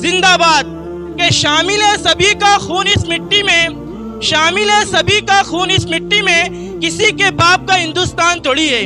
زندہ باد کہ شامل ہے سبھی کا خون اس مٹی میں، شامل ہے سبھی کا خون اس مٹی میں، کسی کے باپ کا ہندوستان تھوڑی ہے۔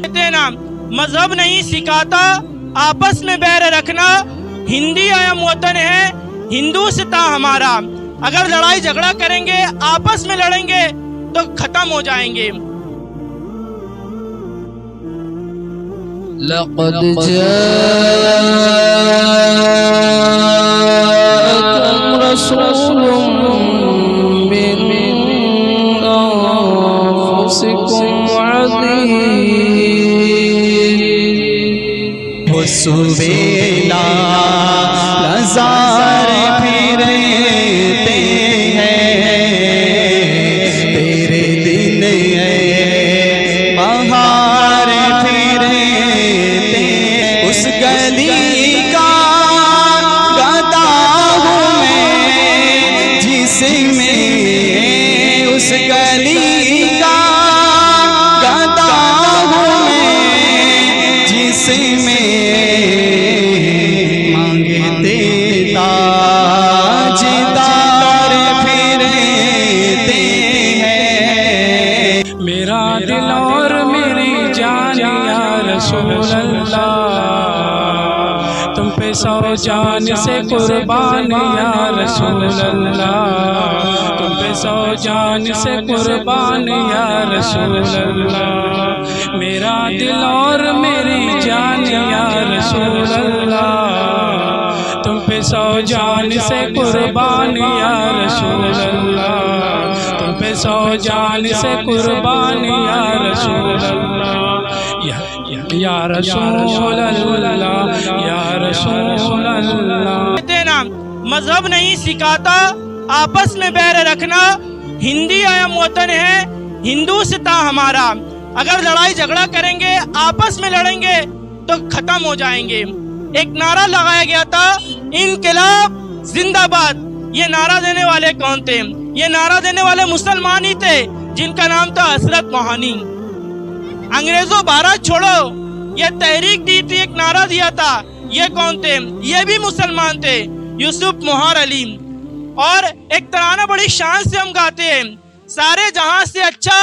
کہتے ہیں نا مذہب نہیں سکھاتا آپس میں بیر رکھنا، ہندی اہم وطن ہے ہندوستاں ہمارا، اگر لڑائی جھگڑا کریں گے آپس میں لڑیں گے تو ختم ہو جائیں گے۔ لقد جاءكم رسول من أنفسكم عزيز سویلا نظار پھرتے ہیں، تیرے دن ہے بہار پھرتے، اس گلی کا گدا ہوں میں جس میں، اس گلی کا گدا ہوں میں جس میں تم پہ سو جان سے قربان یا رسول اللہ، تم پہ سو جان سے قربان یا رسول اللہ، میرا دل اور میری جان یا رسول اللہ، تم پہ سو جان سے قربان یا رسول اللہ، تم پہ سو جان سے قربان یا رسول اللہ، یا رسول اللہ یا رسول اللہ۔ کہتے ہیں نا مذہب نہیں سکھاتا آپس میں بیر رکھنا، ہندی اہم وطن ہے ہندوستاں ہمارا، اگر لڑائی جھگڑا کریں گے آپس میں لڑیں گے تو ختم ہو جائیں گے۔ ایک نعرہ لگایا گیا تھا انقلاب زندہ باد، یہ نعرہ دینے والے کون تھے؟ یہ نعرہ دینے والے مسلمان ہی تھے جن کا نام تھا حضرت موہانی۔ انگریزوں بھارت چھوڑو یہ تحریک دی تھی، ایک نعرہ دیا تھا، یہ کون تھے؟ یہ بھی مسلمان تھے، یوسف مہار علی۔ اور ایک ترانہ بڑی شان سے ہم گاتے ہیں، سارے جہاں سے اچھا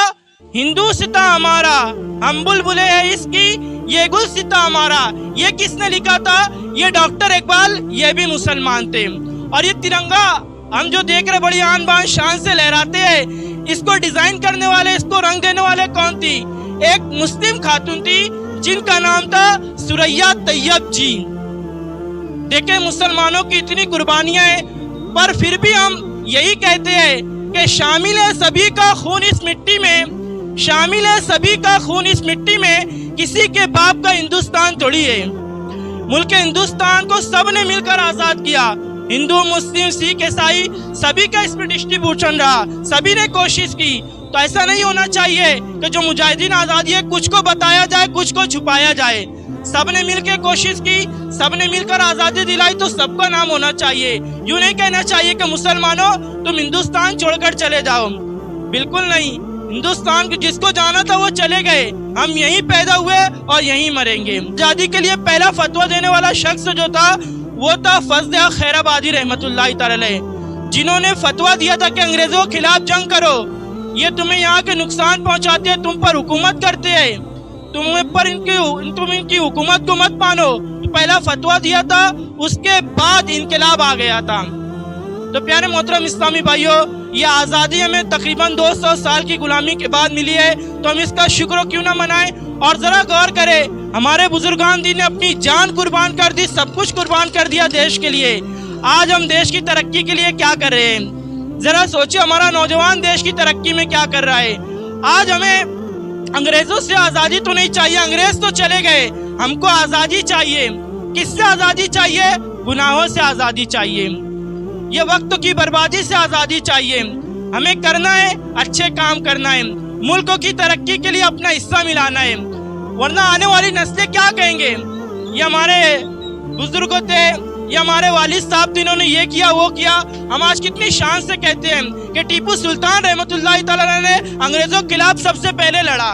ہندوستاں ہمارا، ہم بلبلے ہیں اس کی یہ گلستاں ہمارا۔ یہ کس نے لکھا تھا؟ یہ ڈاکٹر اقبال، یہ بھی مسلمان تھے۔ اور یہ ترنگا ہم جو دیکھ رہے بڑی آن بان شان سے لہراتے ہیں، اس کو ڈیزائن کرنے والے، اس کو رنگ دینے والے کون تھی؟ ایک مسلم خاتون تھی جن کا نام تھا ثریا طیب جی۔ دیکھیں مسلمانوں کی اتنی قربانیاں ہیں، پر پھر بھی ہم یہی کہتے ہیں کہ شامل ہے سبھی کا خون اس مٹی میں، شامل ہے سبھی کا خون اس مٹی میں، کسی کے باپ کا ہندوستان تھوڑی ہے۔ ملک ہندوستان کو سب نے مل کر آزاد کیا، ہندو مسلم سکھ عیسائی سبھی کا اس میں ڈسٹریبیوشن رہا، سبھی نے کوشش کی۔ تو ایسا نہیں ہونا چاہیے کہ جو مجاہدین آزادی ہے کچھ کو بتایا جائے کچھ کو چھپایا جائے، سب نے مل کے کوشش کی، سب نے مل کر آزادی دلائی، تو سب کا نام ہونا چاہیے۔ یوں نہیں کہنا چاہیے کہ مسلمانوں تم ہندوستان چھوڑ کر چلے جاؤ، بالکل نہیں، ہندوستان کو جس کو جانا تھا وہ چلے گئے، ہم یہیں پیدا ہوئے اور یہیں مریں گے۔ آزادی کے لیے پہلا فتویٰ دینے والا شخص جو تھا وہ تھا فضل حق خیر آبادی رحمۃ اللہ تعالی، جنہوں نے فتویٰ دیا تھا کہ انگریزوں کے خلاف جنگ کرو، یہ تمہیں یہاں کے نقصان پہنچاتے ہیں، تم پر حکومت کرتے ہیں، تم ان کی حکومت کو مت مانو۔ پہلا فتویٰ دیا تھا، اس کے بعد انقلاب آ گیا تھا۔ تو پیارے محترم اسلامی بھائیوں، یہ آزادی ہمیں تقریباً 200 سال کی غلامی کے بعد ملی ہے، تو ہم اس کا شکر کیوں نہ منائیں۔ اور ذرا غور کریں، ہمارے بزرگان دین نے اپنی جان قربان کر دی، سب کچھ قربان کر دیا دیش کے لیے۔ آج ہم دیش کی ترقی کے لیے کیا کر رہے ہیں؟ ذرا سوچیں، ہمارا نوجوان دیش کی ترقی میں کیا کر رہا ہے؟ آج ہمیں انگریزوں سے آزادی تو نہیں چاہیے، انگریز تو چلے گئے، ہم کو آزادی چاہیے۔ کس سے آزادی چاہیے؟ گناہوں سے آزادی چاہیے، یہ وقت کی بربادی سے آزادی چاہیے۔ ہمیں کرنا ہے اچھے کام کرنا ہے، ملک کی ترقی کے لیے اپنا حصہ ملانا ہے، ورنہ آنے والی نسلیں کیا کہیں گے؟ یہ ہمارے بزرگوں تھے، یہ ہمارے والد صاحب تھے، انہوں نے یہ کیا وہ کیا۔ ہم آج کتنی شان سے کہتے ہیں کہ ٹیپو سلطان رحمۃ اللہ تعالی نے انگریزوں کے خلاف سب سے پہلے لڑا۔